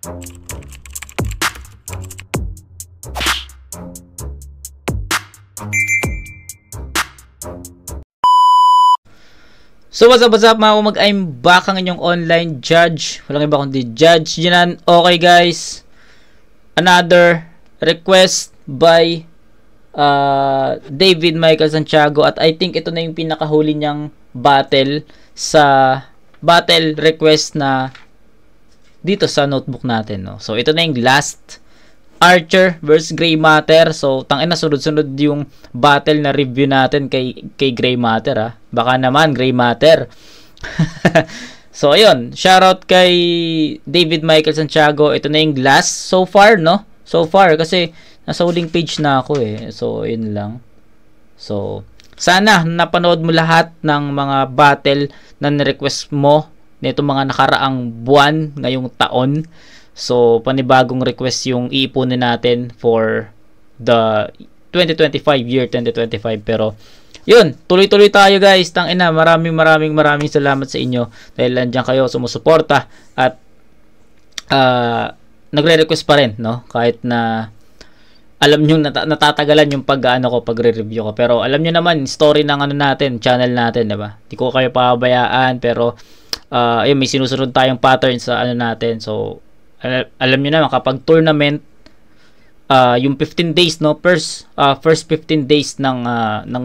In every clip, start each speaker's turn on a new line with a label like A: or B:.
A: So what's up mga kumag, I'm back ang inyong online judge. Walang iba kundi Judge Jinan. Okay guys, another request by David Michael Santiago, at I think ito na yung pinakahuli niyang battle sa battle request na dito sa notebook natin, no? So ito na yung last, Archer versus Grey Matter. So tangina, sunod-sunod yung battle na review natin kay Grey Matter, ha. Baka naman Grey Matter. So ayun, shoutout kay David Michael Santiago. Ito na yung last so far, no? So far kasi nasa huling page na ako eh. So yun lang. So sana napanood mo lahat ng mga battle na ni-request mo nito mga nakaraang buwan ngayong taon. So panibagong request yung iipunin natin for the 2025 year 2025. Pero yun, tuloy-tuloy tayo guys. Tangina, maraming salamat sa inyo dahil nandiyan kayo sumusuporta at nagre-request pa rin, no? Kahit na alam nyo natatagalan yung pagre-review ko. Pero alam nyo naman, story ng ano natin, channel natin, diba? Di ko kayo pabayaan, pero yun, may sinusunod tayong pattern sa ano natin. So alam nyo naman, kapag tournament, yung 15 days, no, first 15 days ng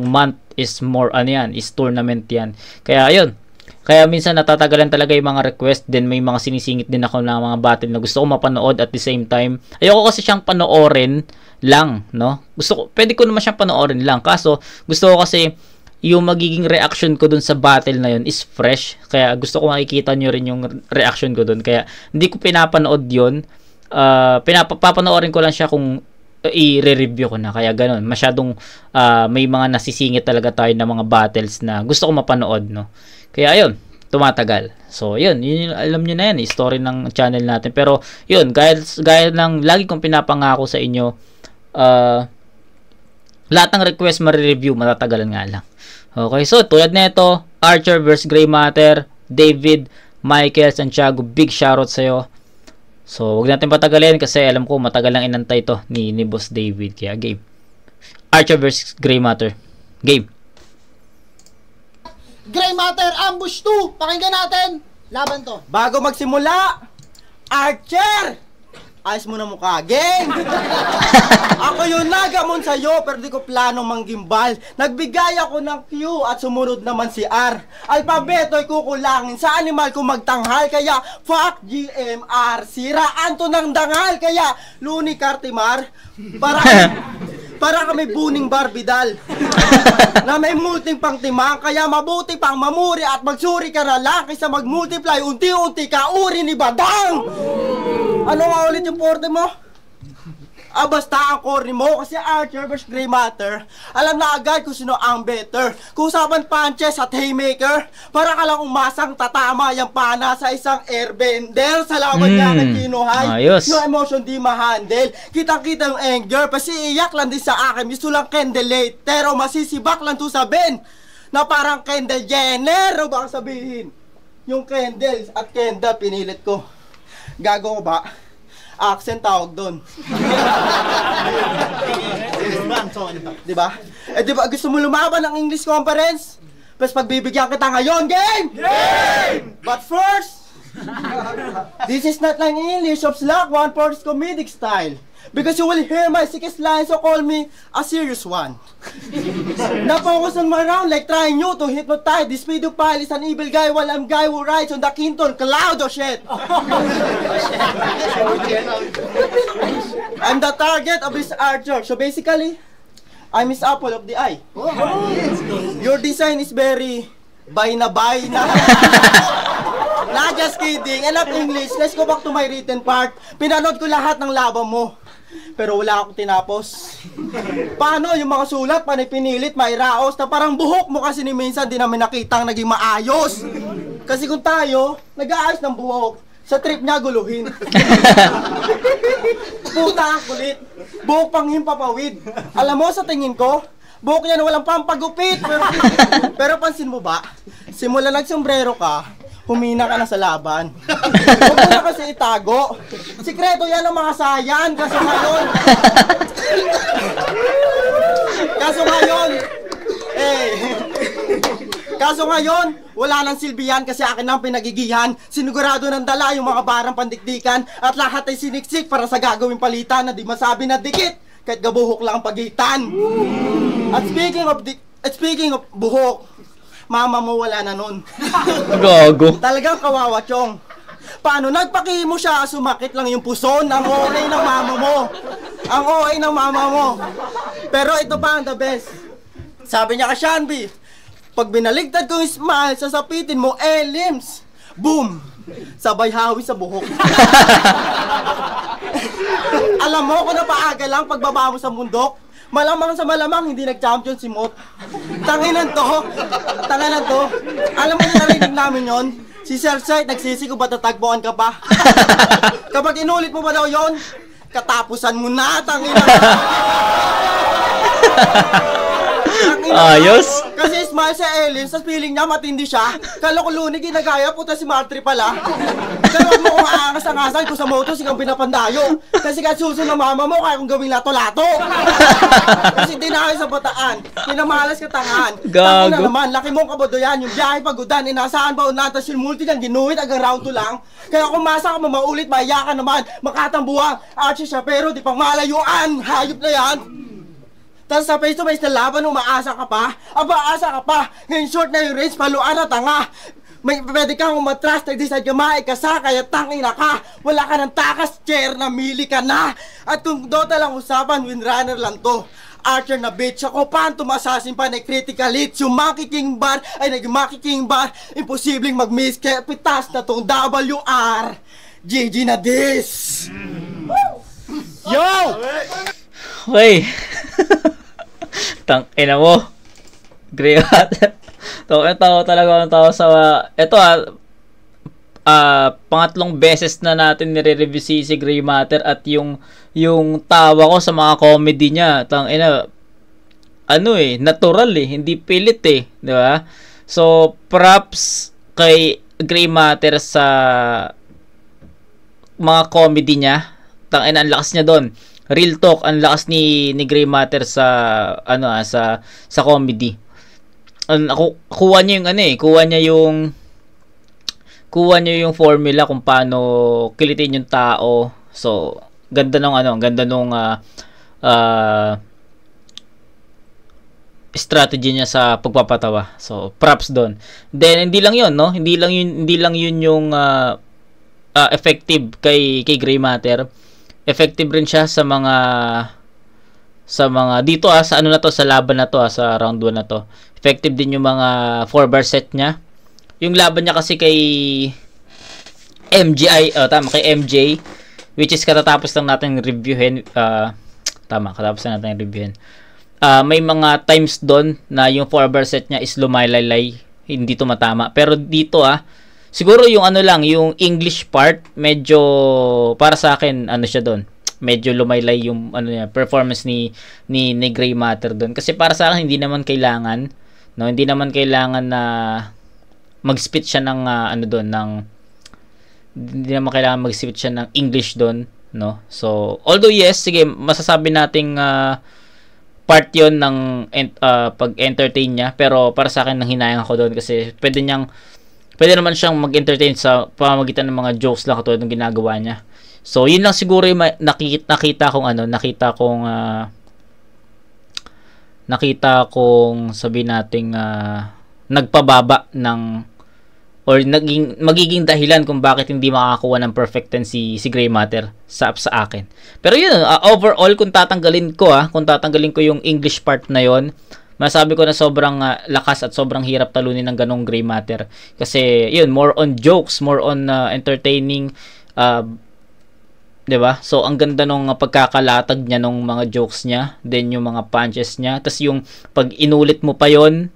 A: month is more ano yan, is tournament yan. Kaya ayun, kaya minsan natatagalan talaga yung mga request. Then may mga sinisingit din ako ng mga battle na gusto ko mapanood at the same time. Ayoko kasi siyang panoorin lang, no? Pwede ko naman siyang panoorin lang. Kaso gusto ko kasi yung magiging reaction ko dun sa battle na yun is fresh. Kaya gusto ko makikita nyo rin yung reaction ko dun. Kaya hindi ko pinapanood yun. Papanoorin ko lang siya kung i-review ko na. Kaya ganun, masyadong may mga nasisingit talaga tayo na mga battles na gusto ko mapanood, no? Kaya ayun, tumatagal. So yun alam nyo na yan, story ng channel natin. Pero yun, gaya ng lagi kong pinapangako sa inyo, lahat ng request ma-review, matatagalan nga lang. Okay, so tulad nito, Archer vs Grey Matter, David Michael Santiago, big shoutout sa'yo. So wag natin patagalin kasi alam ko matagal lang inantay to ni Boss David. Kaya game, Archer vs Grey Matter, game.
B: Grey Matter Ambush 2, pakinggan natin. Laban to.
C: Bago magsimula, Archer, ayos mo na mukha, game! Ako yung nagamon sa'yo, pero di ko plano manggimbal. Nagbigay ako ng Q at sumunod naman si R. Alpabeto'y kukulangin sa animal ko magtanghal. Kaya fuck GMR, siraan to ng dangal. Kaya Luni Cartimar, para kami buning Barbidal na may multing pang timang. Kaya mabuti pang mamuri at magsuri ka na lang kaysa mag-multiply unti-unti ka uri ni Badang. Ano nga ulit yung forte mo? Basta ang corny mo kasi Archer vs Grey Matter, alam na agad kung sino ang better. Kung usapan punches at haymaker, para ka lang umasang tatama yung pana sa isang airbender. Sa laban niya kay Kinuhay, yung emotion di ma-handle. Kitang-kita yung anger, pasiiyak lang din sa akin. Gusto lang candlelight, pero masisibak lang to sabihin na parang Kendall Jenner. O baka sabihin, yung candles at candle pinilit ko. Gago ko ba? Accent tawag doon. Diba? Diba gusto mo lumaban ng English conference? Plus pagbibigyan kita ngayon, game! Game! But first, this is not like English of slack, one-fourth comedic style. Because you will hear my sickest lines, so call me a serious one. Na-focus on my round like trying you to hypnotize. This pedophile is an evil guy while I'm guy who rides on the Kinton cloud of shit. I'm the target of this Archer. So basically, I'm his apple of the eye. Your design is very bay na. Nah, just kidding. Enough English. Let's go back to my written part. Pinanood ko lahat ng laban mo, pero wala akong tinapos. Paano yung mga sulat, pinilit, mairaos, na parang buhok mo kasi ni minsan di namin nakitang naging maayos. Kasi kung tayo, nag-aayos ng buhok, sa trip niya guluhin. Puta, kulit. Buhok pang himpapawid. Alam mo, sa tingin ko, buhok niya na walang pampagupit. Pero pansin mo ba, simula nagsombrero ka, humina ka na sa laban. Huwag mo na kasi itago. Sikreto yan ng mga sayan. Kaso ngayon, wala nang silbi yan kasi akin ang pinagigihan. Sinigurado ng dala yung mga barang pandikdikan at lahat ay siniksik para sa gagawing palitan na di masabi na dikit kahit gabuhok lang ang pagitan. At speaking of buhok, mama mo wala na nun.
A: Gago.
C: Talagang kawawa, Chong. Paano nagpakihimo siya, sumakit lang yung puson. Ang OA ng mama mo. Ang OA ng mama mo. Pero ito pa ang the best. Sabi niya kay Shanby, pag binaligtad kong smile, sasapitin mo, limbs. Boom! Sabay hawi sa buhok. Alam mo kung napaaga lang pagbaba mo sa bundok, malamang sa malamang hindi nag-champion si Mot. Tanginan to. Alam mo na narinig namin yon? Si Sir Sight nagsisi ko ba tatagpuan ka pa? Kapag inulit mo ba daw yon, katapusan mo na, tanginan.
A: Ayos.
C: Kasi smile sa Ellen, sa feeling niya matindi siya. Kala ko Luni ginagaya, puta si Martri pala. Kaya huwag mo kung aangas-angasan ko sa motos, ikaw pinapandayo. Kasi kahit suso ng mama mo, kaya kong gawing lato-lato. Kasi dinahay sa bataan, pinamalas ka tangan.
A: Gago.
C: Na naman, laki mong kabodo yan, yung biyahe pagudan, inasaan ba unatas yung multi ng ginuhit, agang round 2 lang. Kaya kung masa ka mamaulit, maiya ka naman, makatambuang, archie siya, pero di pang malayuan, hayop na yan. Tapos sa face to face na laban, umaasa ka pa? Asa ka pa? Ngayon short na yung range, paluan na tanga. May pwede kang umatras, nag-decide ka maikasa, kaya tangina ka. Wala ka ng takas, chair, namili ka na. At kung Dota lang usapan, windrunner lang to. Archer na bitch ako, Phantom Assassin pa na critical hits. Yung Monkey King Bar ay nag-Monkey King Bar. Imposibleng mag-miss, kaya pitas na tong WR. GG na this!
B: Yo!
A: Hoy. Ina mo. Grey Matter. Tawa talaga ang tao sa ito pangatlong beses na natin nire-review si Grey Matter at yung tawa ko sa mga comedy niya, natural hindi pilit di ba? So props kay Grey Matter sa mga comedy niya. Ang lakas niya doon. Real talk, ang lakas ni Grey Matter sa sa comedy. Kuha niya yung formula kung paano kilitin yung tao. So, ganda nung strategy niya sa pagpapatawa. So, props doon. Then hindi lang 'yon, no? Hindi lang yun yung effective kay Grey Matter. Effective rin siya sa mga dito sa sa laban na to sa round 1 na to. Effective din yung mga 4-bar set niya. Yung laban niya kasi kay kay MJ, which is katatapos lang natin reviewin. Katapos lang natin reviewin. May mga times doon na yung 4-bar set niya is lumaylay, hindi tumatama. Pero dito siguro yung yung English part, medyo para sa akin siya doon. Medyo lumaylay yung performance ni Grey Matter doon. Kasi para sa akin hindi naman kailangan na mag-spit siya ng hindi naman kailangan mag-spit siya ng English doon, no? So, although yes, sige, masasabi nating part 'yon ng pag-entertain niya, pero para sa akin nanghinayang ako doon kasi pwede naman siyang mag-entertain sa pamamagitan ng mga jokes lang katulad ng ginagawa niya. So, yun lang siguro yung nakita kong sabihin nating nagpababa or magiging dahilan kung bakit hindi makakakuha ng perfect 10 si Grey Matter sa akin. Pero yun, overall kung tatanggalin ko yung English part na yon, masabi ko na sobrang lakas at sobrang hirap talunin ng ganong Grey Matter. Kasi, yun, more on jokes, more on entertaining, diba? So, ang ganda nung pagkakalatag niya nung mga jokes niya, then yung mga punches niya, tas yung pag inulit mo pa yon,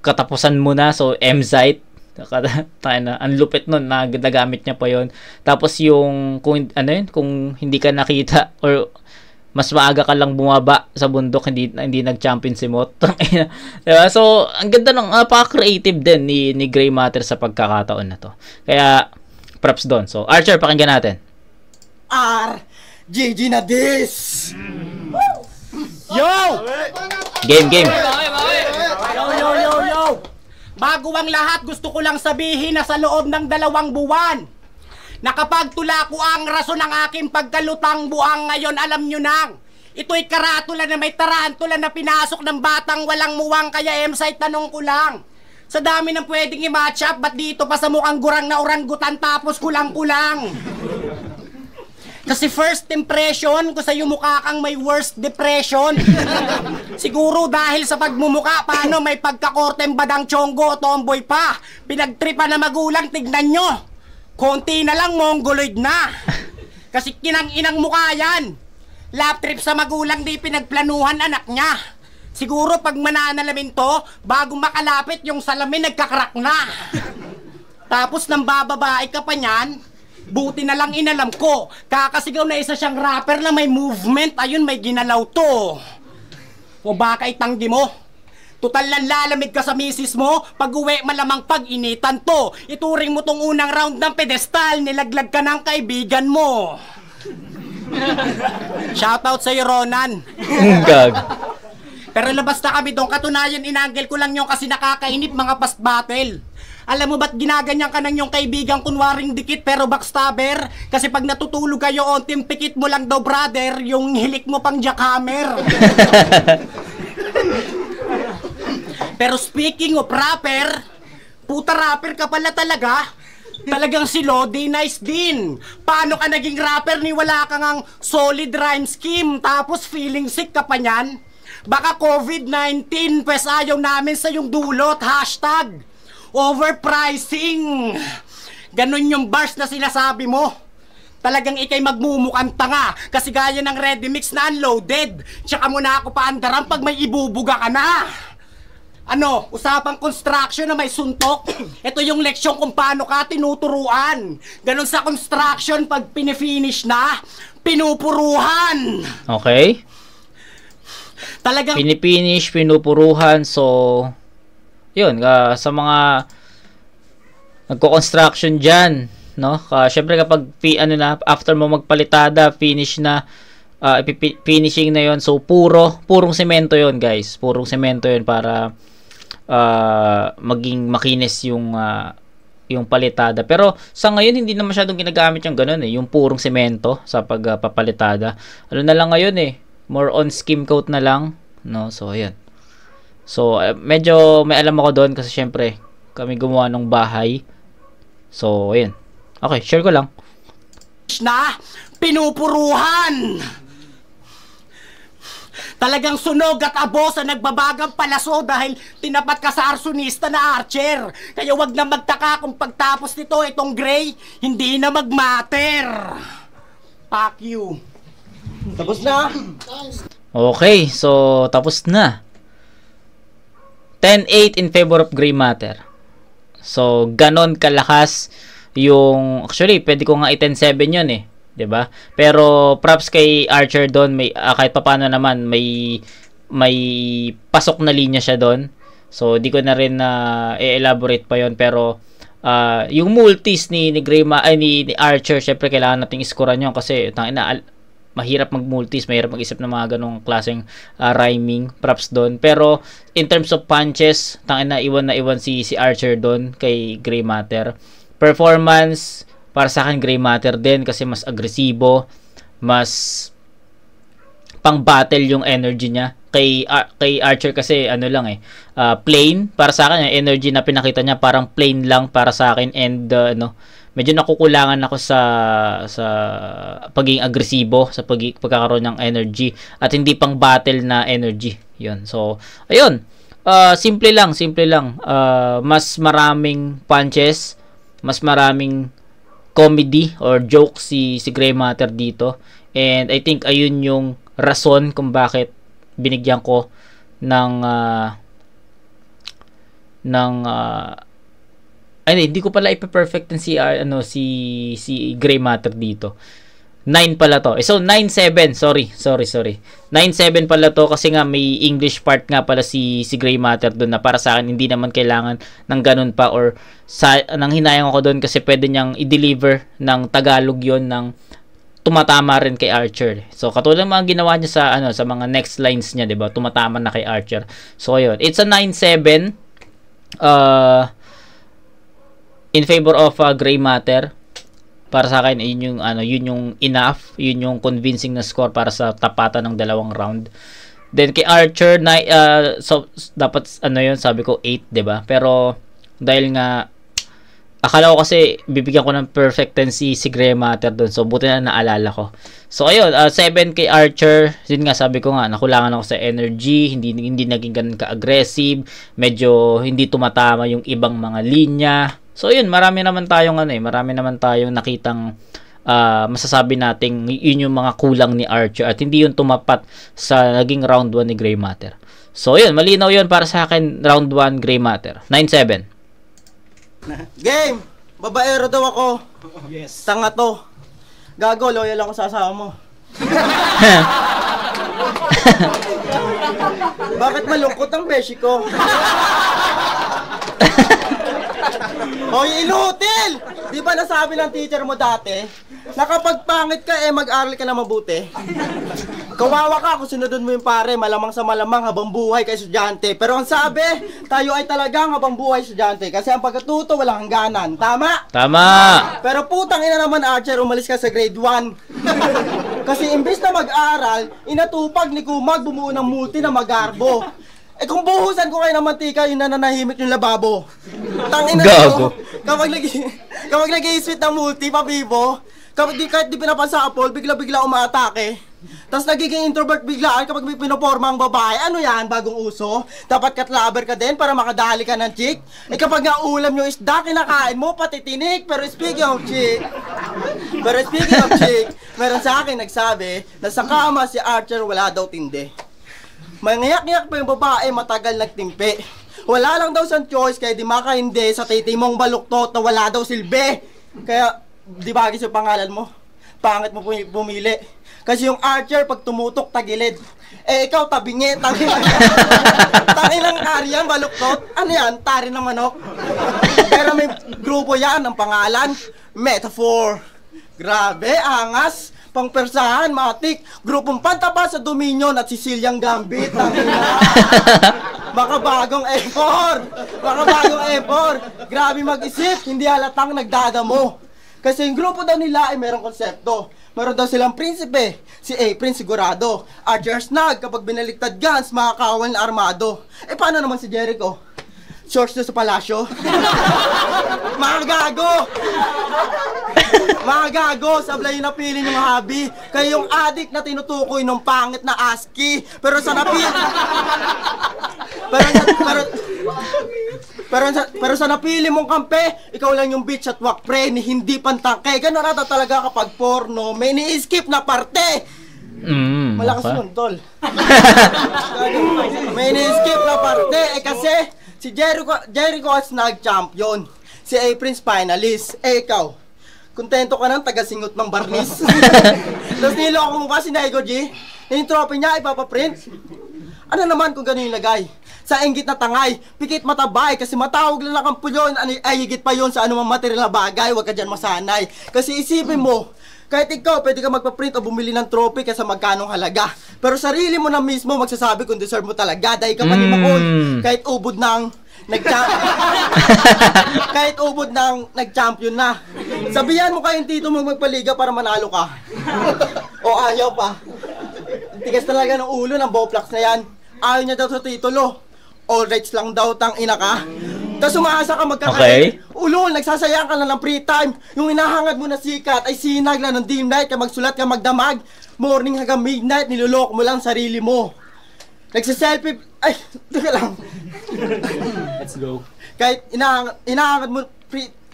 A: katapusan mo na, so, M-Zite, ang lupit nun, nagamit niya pa yon. Tapos yung, kung hindi ka nakita, or mas maaga ka lang bumaba sa bundok, hindi nag-champion si Mot. Diba? So, ang ganda ng napaka-creative din ni Gray Matter sa pagkakataon na to. Kaya, props doon. So, Archer, pakinggan natin.
C: GG na this! Yo!
A: Game.
B: Yo! Bago ang lahat, gusto ko lang sabihin na sa loob ng 2 buwan, nakapagtula ko ang rason ng aking pagkalutang buang ngayon, alam nyo nang. Ito'y karatula na may tarantula na pinasok ng batang walang muwang, kaya M-site tanong ko lang. Sa dami ng pwedeng i-match up, ba't dito pa sa mukhang gurang na orangutan tapos kulang-kulang? Kasi first impression ko sa'yo mukha kang may worst depression. Siguro dahil sa pagmumuka, paano may pagkakorteng badang chonggo o tomboy pa. Pinagtripa na magulang, tignan nyo. Konti na lang, mongoloid na. Kasi kinang-inang mukha yan. Lap trip sa magulang, di pinagplanuhan anak niya. Siguro pag mananalamin to, bago makalapit yung salamin, nagkakrak na. Tapos nang bababae ka pa niyan, buti na lang inalam ko, kakasigaw na isa siyang rapper na may movement, ayun may ginalaw to. O baka itanggi mo? Tutal lang lalamig ka sa misis mo, pag uwi malamang pag-initan to. Ituring mo tong unang round ng pedestal, nilaglag ka ng kaibigan mo. Shoutout sa'yo, Ronan.
A: Gag.
B: Pero labas na kami doon, katunayan inanggel ko lang yung kasi nakakainip mga past battle. Alam mo ba't ginaganyan ka ng yung kaibigan kunwaring dikit pero backstabber? Kasi pag natutulog kayo ontim pikit mo lang daw brother, yung hilik mo pang jackhammer. Pero speaking of rapper, puta rapper ka pala talaga. Talagang si Lodi nice din. Paano ka naging rapper ni wala kang ang solid rhyme scheme tapos feeling sick ka pa niyan? Baka COVID-19 pwes ayaw namin sa yung dulot, hashtag overpricing. Ganon yung bars na sinasabi mo. Talagang ikay magmumukhang tanga kasi gaya ng ready mix na unloaded. Tsaka mo na ako paandaran pag may ibubuga ka na. Ano, usapang construction na may suntok? Ito yung leksyon kung paano ka tinuturuan. Ganon sa construction pag pinifinish na, pinupuruhan.
A: Okay.
B: Talagang
A: Pinipinish, pinupuruhan. So, yun, sa mga nagko-construction dyan, no? Syempre kapag after mo magpalitada, finish na, finishing na yon. So purong semento yon, guys. Purong semento yon para maging makinis yung palitada. Pero sa ngayon hindi na masyadong ginagamit yung ganun yung purong semento sa pagpapalitada. Ano na lang ngayon more on skim coat na lang, no? So ayan. So, medyo may alam ako doon kasi syempre, kami gumawa ng bahay. So, ayun. Okay, share ko lang.
B: Na pinupuruhan. Talagang sunog at abo sa nagbabagang palaso dahil tinapat ka sa arsonista na Archer. Kaya wag na magtaka kung pagtapos nito itong Gray, hindi na magmatter. Fuck you.
C: Tapos na.
A: Okay, so tapos na. 10-8 in favor of Gray Matter. So, ganon kalakas yung... Actually, pwede ko nga i-10-7 yun 'di ba? Pero props kay Archer doon, may kahit papaano naman may pasok na linya siya doon. So, di ko na rin i-elaborate pa yon, pero yung multis ni Archer, syempre kailangan nating iskoran yun kasi mahirap mag-multis, mahirap mag-isip ng mga ganong klaseng rhyming, props doon. Pero in terms of punches, iwan si Archer doon kay Gray Matter. Performance, para sa akin Gray Matter din kasi mas agresibo, mas pang battle yung energy niya. Kay Archer kasi plain. Para sa akin yung energy na pinakita niya parang plain lang para sa akin, and medyo nakukulangan ako sa pagiging agresibo, sa pagkakaroon ng energy at hindi pang battle na energy. 'Yun. So, ayun. Simple lang. Mas maraming punches, mas maraming comedy or joke si Gray Matter dito. And I think ayun yung rason kung bakit binigyan ko ng hindi ko pala ipe-perfect si Gray Matter dito. 9 pala to. So 9-7, sorry. 9-7 pala to kasi nga may English part nga pala si Gray Matter doon na para sa akin hindi naman kailangan ng ganun pa or nang hinayang ako doon kasi pwede niyang i-deliver ng Tagalog yon ng tumatama rin kay Archer. So katulad ng mga ginawa niya sa mga next lines niya, 'di ba? Tumatama na kay Archer. So ayun, it's a 9-7 in favor of Gray Matter. Para sa akin yun yung enough, yun yung convincing na score para sa tapatan ng dalawang round. Then kay Archer so dapat sabi ko 8, 'di ba? Pero dahil nga akala ko kasi bibigyan ko ng perfect 10 si Gray Matter doon. So buti na naalala ko. So ayun, 7 kay Archer. Yun nga sabi ko nga nakulangan ako sa energy, hindi naging ganun ka-aggressive, medyo hindi tumatama yung ibang mga linya. So yun, marami naman tayong nakitang masasabi nating yun yung mga kulang ni Archer at hindi yun tumapat sa naging round 1 ni Gray Matter. So yun, malinaw yun para sa akin, round 1 Gray Matter. 9-7.
C: Game! Babaero daw ako.
B: Yes.
C: Tanga to. Gago, loyal ako sa asawa mo. Bakit malungkot ang beshi ko? Hoy, inutil! Di ba nasabi ng teacher mo dati na kapag pangit ka mag-aral ka na mabuti? Kawawa ka kung sinunod mo yung pare, malamang sa malamang habang buhay ka estudyante. Pero ang sabi, tayo ay talagang habang buhay estudyante kasi ang pagkatuto walang hangganan. Tama?
A: Tama!
C: Pero putang ina naman, Archer, umalis ka sa grade 1. Kasi imbis na mag-aral, inatupag ni Kumag bumuo ng multi na magarbo. Eh kung buhusan ko kayo ng mantika, yun na nanahimik yung lababo. Tangina
A: Gago.
C: Kapag nag-i-sweet ng multi, pabibo, kahit di pinapansa Apple, bigla-bigla umaatake. Tapos nagiging introvert biglaan kapag may pinoporma ang babae. Ano yan? Bagong uso? Dapat katlaber ka din para makadali ka ng chick? Eh kapag nga ulam yung isda, kinakain mo, pati tinik. Pero speaking of chick, meron sa akin nagsabi na sa kama si Archer wala daw tindi. Mangiyak-ngiyak pa yung babae, matagal nagtimpi. Wala lang daw siyang choice, kaya di makahindi sa titimong baluktot na wala daw silbi. Kaya, di bagay sa pangalan mo, pangit mo pumili. Kasi yung Archer, pag tumutok, tagilid. Eh, ikaw, tabingi, tangilang Aryan, baluktot. Ano yan? Tari ng manok. Pero may grupo yan, ang pangalan, Metaphor. Grabe, angas. Pangpersahan, matik, grupong pantaba sa Dominion at Sicilian Gambit. Baka bagong effort. Grabe mag-isip, hindi halatang nagdadamo. Kasi yung grupo daw nila ay merong konsepto. Meron daw silang prinsipe, si Prince sigurado. Archer Snag, kapag binaliktad guns, makakawal na armado. Eh paano naman si Jericho? Shorts na sa palasyo? Mga gago, sablay na pili yung hobby. Kaya yung addict na tinutukoy ng pangit na ASCII. Pero sa napili mong kampe, ikaw lang yung bitch at wak pre ni hindi pantangke. Ganon ata talaga kapag porno, may ni-skip na parte. Malakas nun, tol. May ni-skip na parte, kasi si Jericho at Snag champion, si Prince finalist. Ikaw, kontento ka ng tagasingot ng barnis. Tapos niloko mo pa si Nego G, yung trophy niya ipapaprint. Ano naman kung gano'n yung lagay? Sa inggit na tangay, pikit matabay, kasi matawag lang ang pulyon, ay higit pa yon sa anumang material na bagay, huwag ka dyan masanay. Kasi isipin mo, kahit ikaw, pwede ka magpaprint o bumili ng trophy kaysa magkanong halaga. Pero sarili mo na mismo magsasabi kung deserve mo talaga, dahil ka pa ni Makol, kahit ubod ng nag-champion na. Sabihan mo kayong tito mo magpaliga para manalo ka. O ayaw pa. Tigas talaga ng ulo ng Bowflex na yan. Ayaw niya daw sa titulo. All rights lang daw, tang ina ka. Tapos umaasa ka magkakalit. Okay. Ulol, nagsasayang ka na ng free time. Yung inahangad mo na sikat ay sinag lang ng dim night, ka magsulat ka magdamag. Morning hanggang midnight, nilolok mo lang sarili mo. Nagsiselfie, teka lang.
A: Let's go.
C: Kahit inahangad mo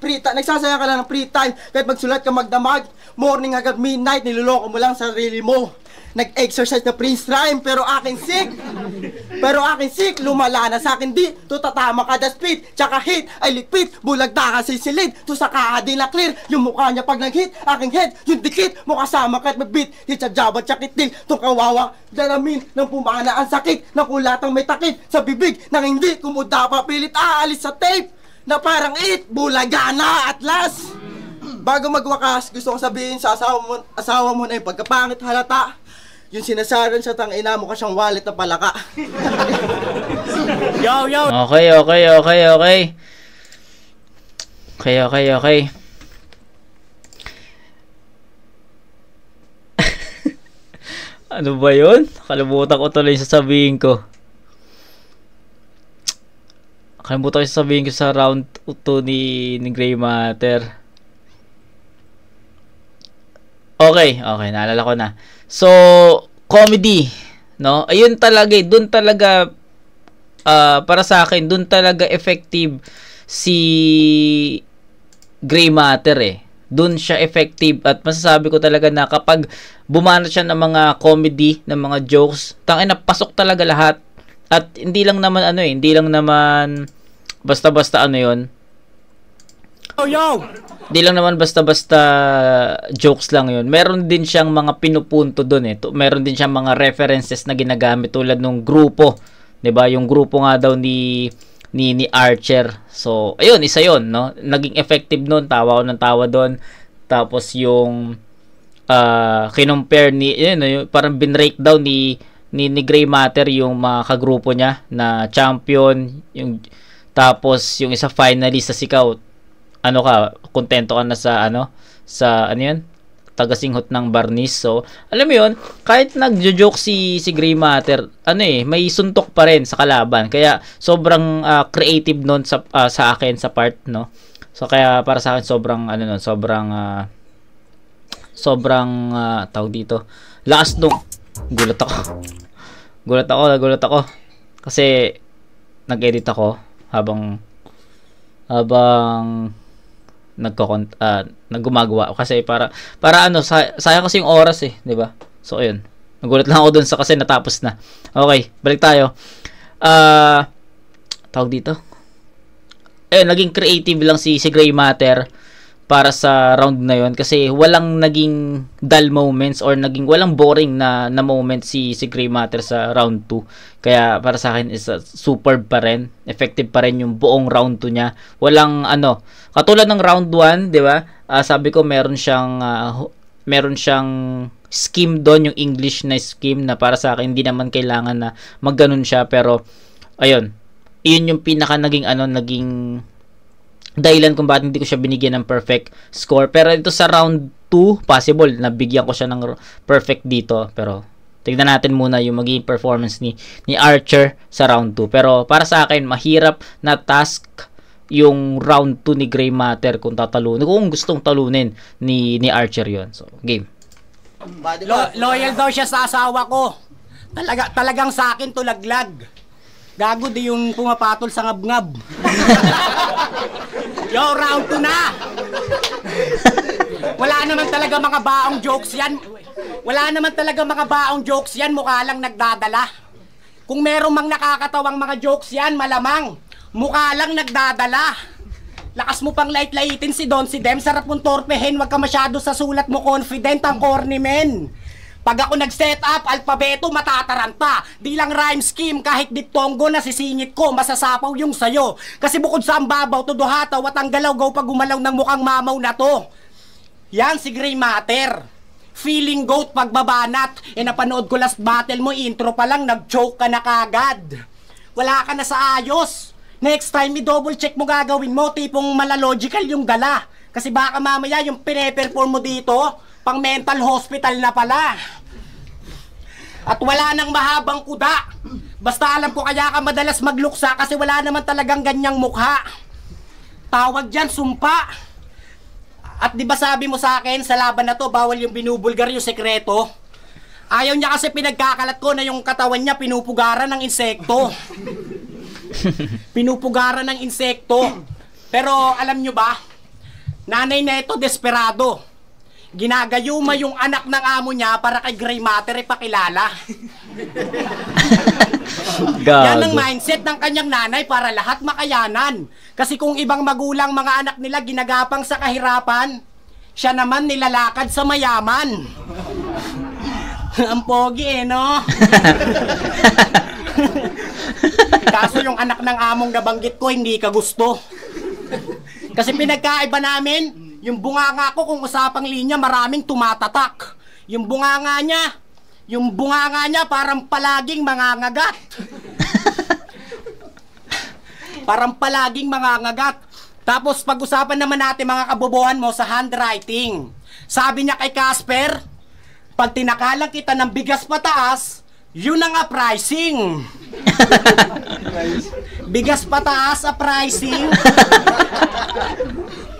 C: nagsasayang ka lang ng free time. Kahit magsulat ka magdamag, morning hanggang midnight, niloloko mo lang sarili mo. Nag-exercise na Prince Rhyme, pero akin sick, lumala na sa akin di, to tatama ka da speed, tsaka hit, ay likpit, bulag na ka sisilid, to sa kahadi na clear, yung mukha niya pag nag-hit, aking head, yung dikit, mukha sama kahit mag-beat, di sa jaba tsakit dil, tong kawawa, dalamin, ng pumana ang sakit, ng kulatang may takit, sa bibig, nang hindi, kumuda pa pilit, aalis sa tape, na parang bulaga na at last. Bago magwakas, gusto kong sabihin sa asawa mo na yung pagkapangit halata. Yung sinasaran sa tangina mo ka siyang wallet na palaka.
B: Yo.
A: Okay. Ano ba yun? Kalimutan ko tuloy yung sasabihin ko. Sa round 2 ni Grey Matter. Okay, naalala ko na. So, comedy, no? Ayun talaga, dun talaga para sa akin, dun talaga effective si Grey Matter eh. Dun siya effective at masasabi ko talaga na kapag bumanat siya ng mga comedy, ng mga jokes, tangina pasok talaga lahat. At hindi lang naman basta-basta ano 'yon.
B: Yo.
A: Di lang naman basta-basta jokes lang 'yon. Meron din siyang mga pinupunto doon eh. Meron din siyang mga references na ginagamit tulad nung grupo, 'di ba? Yung grupo nga daw ni Archer. So, ayun, isa 'yon, no? Naging effective noon, tawa ko ng tawa doon. Tapos yung kinompare yung parang binbreakdown ni Grey Matter yung mga kagrupo niya na champion, tapos yung isa finalist sa Scout. Kontento ka na sa yun? Tagasinghot ng Barnis. So, alam mo yun, kahit nagjo-joke si Grey Matter, may suntok pa rin sa kalaban. Kaya, sobrang creative nun sa akin, sa part, no? So, kaya para sa akin, sobrang tawag dito. Lakas nung, gulat ako. Kasi, nag-edit ako habang naggumagawa kasi para sayang kasi yung oras eh, 'di ba? So ayun. Nagulat lang ako dun kasi natapos na. Okay, balik tayo. Tawag dito. Naging creative lang si Grey Matter para sa round na yon kasi walang naging dull moments or walang boring na moment si Grey Matter sa round 2. Kaya para sa akin is superb pa rin, effective pa rin yung buong round 2 niya. Walang katulad ng round 1, 'di ba? Sabi ko meron siyang scheme doon, yung English na scheme na para sa akin hindi naman kailangan na magganon siya, pero ayun. Iyon yung pinaka naging dahilan kung bakit hindi ko siya binigyan ng perfect score. Pero ito sa round 2, possible nabigyan ko siya ng perfect dito. Pero tignan natin muna yung magiging performance ni Archer sa round 2. Pero para sa akin, mahirap na task yung round 2 ni Grey Matter kung gustong talunin ni Archer yon. So, game.
B: Loyal daw siya sa asawa ko. Talagang sa akin tulaglag. Gago di yung pumapatol sa ngab-ngab. Yo, round 2 na. Wala naman talaga mga baong jokes yan. Mukha lang nagdadala. Kung meron mang nakakatawang mga jokes yan, malamang mukha lang nagdadala. Lakas mo pang light-lightin si Dem. Sarap mong torpehin. Wag ka masyado sa sulat mo confident, ang corny men. Pag ako nag-set up, alpabeto, matataranta. Di lang rhyme scheme, kahit diptongo na sisingit ko, masasapaw yung sayo. Kasi bukod sa ambabaw, tuduhataw at ang galaw-gaw pag gumalaw ng mukhang mamaw na to. Yan si Grey Matter. Feeling goat pagbabanat. Napanood ko last battle mo, intro pa lang, nag-choke ka na kagad. Wala ka na sa ayos. Next time, i-double check mo gagawin mo, tipong malalogical yung gala. Kasi baka mamaya yung pine-perform mo dito, pang mental hospital na pala. At wala nang mahabang kuda. Basta alam ko kaya ka madalas magluksa kasi wala naman talagang ganyang mukha. Tawag dyan, sumpa. At di ba sabi mo sa akin, sa laban na to, bawal yung binubulgar yung sekreto? Ayaw niya kasi pinagkakalat ko na yung katawan niya pinupugaran ng insekto. Pinupugaran ng insekto. Pero alam nyo ba, Nanay neto desperado. Ginagayuma yung anak ng amo niya para kay Gray Matter ipakilala. Yan ang mindset ng kanyang nanay para lahat makayanan. Kasi kung ibang magulang mga anak nila ginagapang sa kahirapan, siya naman nilalakad sa mayaman. Ang pogi no? Kaso yung anak ng among nabanggit ko hindi ka gusto. Kasi pinagkaiba namin, yung bunganga ko kung usapang linya maraming tumatatak. Yung bunganga niya parang palaging mangangagat. Parang palaging mangangagat. Tapos pag-usapan naman natin mga kabobohan mo sa handwriting. Sabi niya kay Casper, pag tinakalang kita ng bigas pataas, yun ang pricing. Bigas pataas pricing.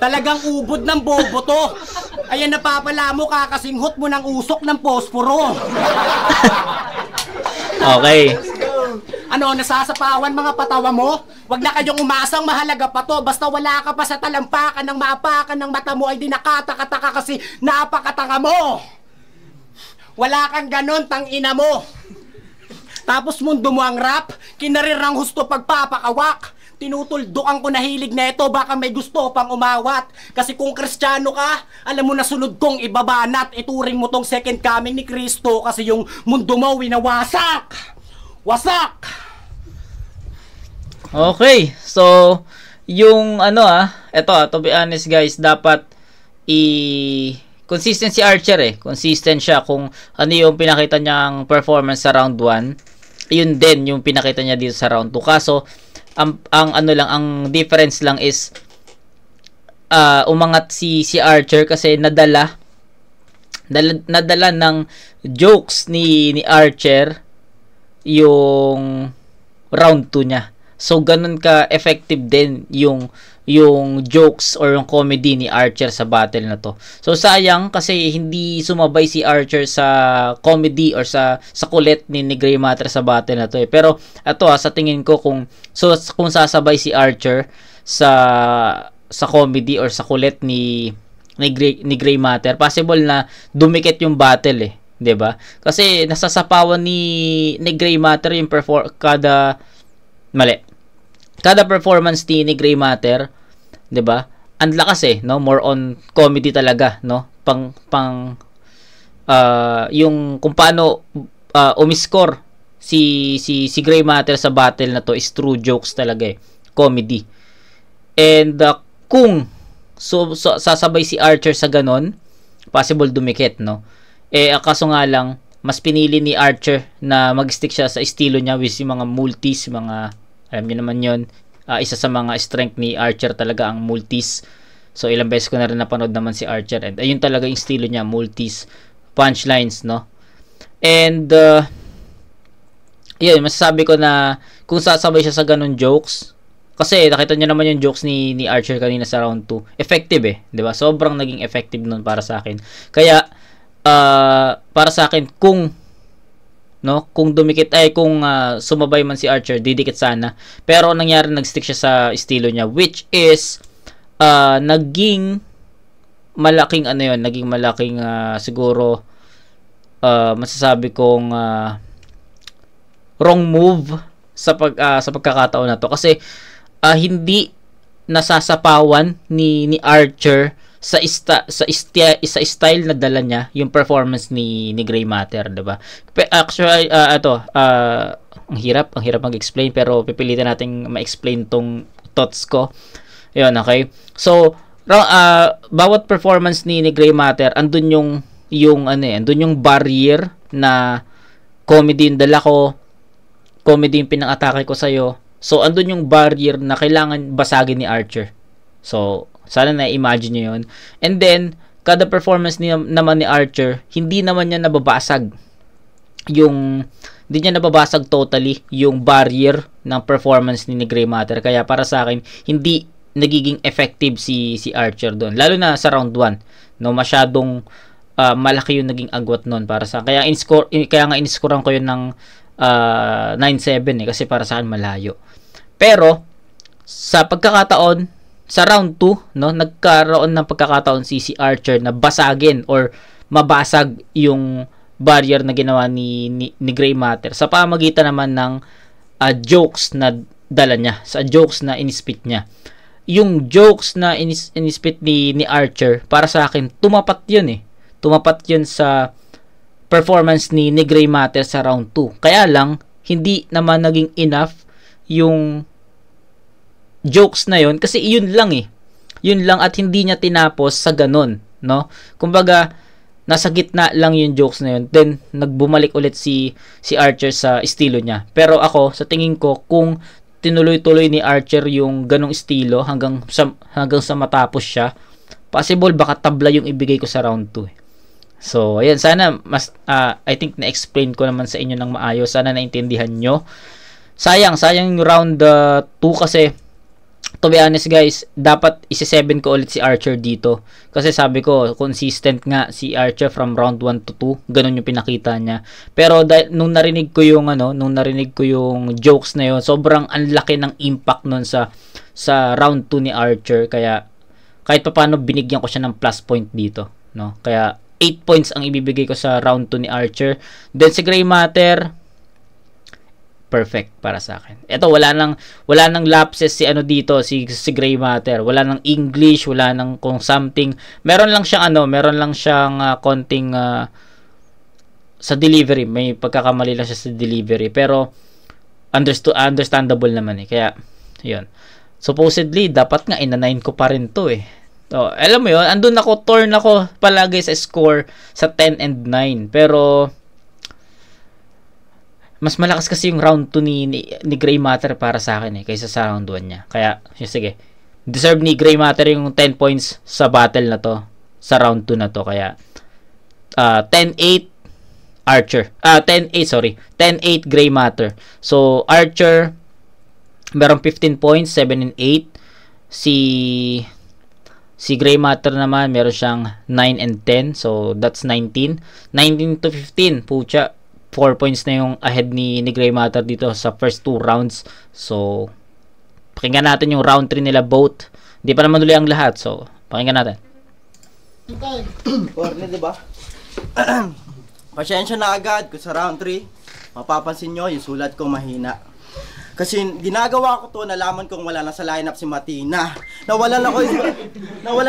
B: Talagang ubod ng bobo to. Ayan, napapala mo, kakasinghot mo ng usok ng posporo.
A: Okay.
B: Ano, nasasapawan mga patawa mo? Wag na kayong umasang mahalaga pa to. Basta wala ka pa sa talampakan ng maapakan ng mata mo ay di nakataka-taka kasi napakatanga mo. Wala kang ganon, tang ina mo. Tapos mundo mo ang rap, kinarirang husto pagpapakawak. Tinutuldukan ko na hilig na ito, baka may gusto pang umawat. Kasi kung Kristiyano ka, alam mo na sunod kong ibabanat. Ituring mo tong second coming ni Kristo kasi yung mundo mo winawasak. Wasak!
A: Okay, so yung to be honest guys, dapat consistent si Archer consistent siya kung ano yung pinakita niyang performance sa round 1, yun din yung pinakita niya dito sa round 2. Kaso ang difference lang is umangat si Archer kasi nadala ng jokes ni Archer yung round 2 niya. So ganun ka effective din yung jokes or yung comedy ni Archer sa battle na to. So sayang kasi hindi sumabay si Archer sa comedy or sa kulit ni Gray Matter sa battle na to Pero sa tingin ko kung sasabay si Archer sa comedy or sa kulit ni Gray Matter, possible na dumikit yung battle 'di ba? Kasi nasasapawan ni Gray Matter yung kada performance ni Gray Matter, 'di ba? Ang lakas no, more on comedy talaga, no? Yung kung paano umiscore si Gray Matter sa battle na to is true jokes talaga comedy. And kung sasabay si Archer sa ganon, possible dumikit, no? Kaso nga lang, mas pinili ni Archer na mag-stick siya sa estilo niya with yung mga multis, mga alam niyo naman yun, isa sa mga strength ni Archer talaga ang multis. So ilang beses ko na rin napanood naman si Archer and ayun talaga yung estilo niya, multis, punchlines, no? And yun, masasabi ko na kung sasabay siya sa ganun jokes, kasi nakita niyo naman yung jokes ni Archer kanina sa round 2, effective 'di ba? Sobrang naging effective nun para sa akin. Kaya para sa akin, kung dumikit kung sumabay man si Archer, didikit sana. Pero nangyari, nagstick siya sa estilo niya, which is naging malaking siguro masasabi kong wrong move sa pagkakataon na to kasi hindi nasasapawan ni Archer sa style na dala niya yung performance ni Gray Matter, 'di ba? Actually ang hirap mag-explain pero pipilitin nating ma-explain tong thoughts ko. Ayun, okay. So bawat performance ni Gray Matter, andun yung barrier na comedy yung dala ko, comedy yung pinang-atake ko sa'yo. So andun yung barrier na kailangan basagin ni Archer. So sana na-imagine nyo yun. And then, kada performance naman ni Archer, hindi naman niya nababasag totally yung barrier ng performance ni Gray Matter. Kaya para sa akin, hindi nagiging effective si Archer doon. Lalo na sa round 1. No, masyadong malaki yung naging agwat noon para sa kaya nga in-scorean ko yun ng 9-7 kasi para sa akin malayo. Pero sa pagkakataon sa round 2, no, nagkaroon ng pagkakataon si Archer na basagin or mabasag yung barrier na ginawa ni Gray Matter sa pamagitan naman ng jokes na dala niya, sa jokes na inispit niya. Yung jokes na inispit ni Archer, para sa akin, tumapat yun eh. Tumapat yun sa performance ni Gray Matter sa round 2. Kaya lang, hindi naman naging enough yung jokes na yun kasi yun lang eh. Yun lang at hindi niya tinapos sa ganun, no? Kumbaga, nasa gitna lang yung jokes na yun. Then, nagbumalik ulit si Archer sa estilo niya. Pero ako, sa tingin ko, kung tinuloy-tuloy ni Archer yung ganong estilo hanggang sa matapos siya, possible baka tabla yung ibigay ko sa round 2 eh. So, ayan, sana I think na-explain ko naman sa inyo ng maayos. Sana naintindihan nyo. Sayang yung round 2 kasi, to be honest guys, dapat isi-7 ko ulit si Archer dito. Kasi sabi ko, consistent nga si Archer from round 1 to 2. Ganun yung pinakita niya. Pero nung narinig ko yung jokes na yun, sobrang anlaki ng impact nun sa round 2 ni Archer. Kaya kahit paano binigyan ko siya ng plus point dito, no? Kaya 8 points ang ibibigay ko sa round 2 ni Archer. Then si Gray Matter, perfect para sa akin. Ito, wala nang lapses si Gray Matter. Wala nang English, wala nang kung something. Meron lang siyang konting sa delivery. May pagkakamali lang siya sa delivery. Pero understandable naman eh. Kaya, yun. Supposedly, dapat nga ina-9 ko pa rin to eh. So, alam mo yun, torn ako palagi sa score sa 10 and 9. Pero, mas malakas kasi yung round 2 ni Gray Matter para sa akin eh, kaysa sa round 1 niya. Kaya, sige, deserve ni Gray Matter yung 10 points sa battle na to, sa round 2 na to. Kaya, 10-8 Archer. 10-8 Gray Matter. So, Archer, meron 15 points, 7 and 8. Si Gray Matter naman, meron siyang 9 and 10. So, that's 19. 19 to 15. Pucha, 4 points na yung ahead ni Gray Matter dito sa first 2 rounds. So, pakinggan natin yung round 3 nila both. Hindi pa naman uli ang lahat. So, pakinggan natin.
C: Corny, diba? Pasensya na agad kung sa round 3, mapapansin nyo yung sulat ko mahina. Kasi ginagawa ko to, nalaman kong wala na sa lineup si Matina. Nawalan